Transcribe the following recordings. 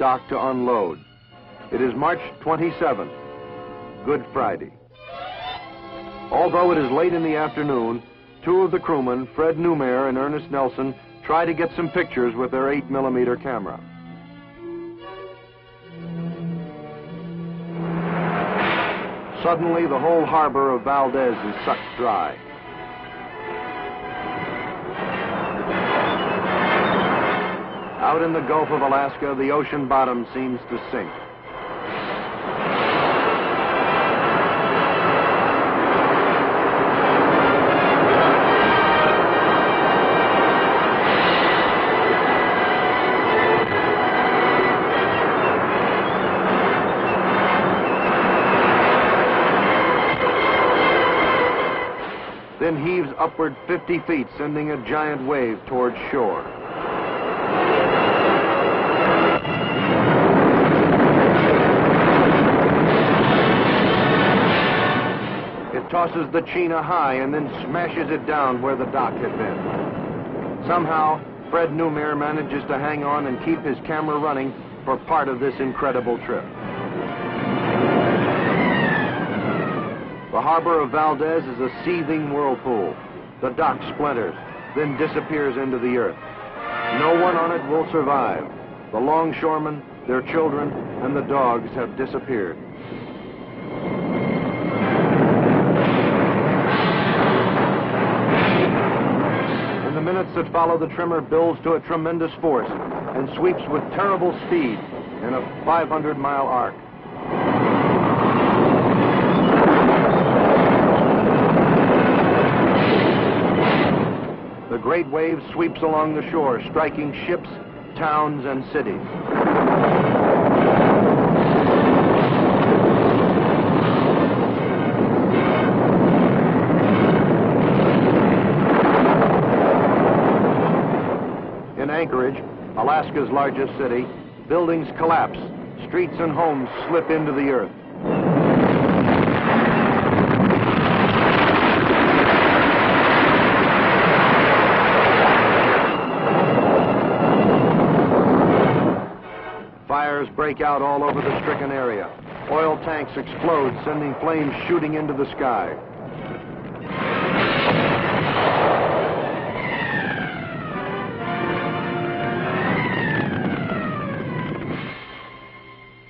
dock to unload. It is March 27th, Good Friday. Although it is late in the afternoon, two of the crewmen, Fred Newmare and Ernest Nelson, try to get some pictures with their 8mm camera. Suddenly, the whole harbor of Valdez is sucked dry. Out in the Gulf of Alaska, the ocean bottom seems to sink. Then heaves upward 50 feet, sending a giant wave towards shore. It tosses the Chena high and then smashes it down where the dock had been. Somehow, Fred Newmare manages to hang on and keep his camera running for part of this incredible trip. The harbor of Valdez is a seething whirlpool. The dock splinters, then disappears into the earth. No one on it will survive. The longshoremen, their children, and the dogs have disappeared. In the minutes that follow, the trimmer builds to a tremendous force and sweeps with terrible speed in a 500-mile arc. The great wave sweeps along the shore, striking ships, towns, and cities. In Anchorage, Alaska's largest city, buildings collapse, streets and homes slip into the earth. Fires break out all over the stricken area. Oil tanks explode, sending flames shooting into the sky.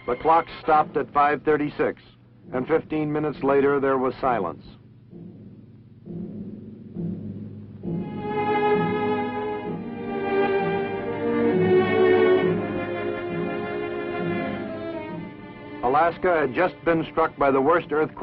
The clock stopped at 5:36, and 15 minutes later there was silence. Alaska had just been struck by the worst earthquake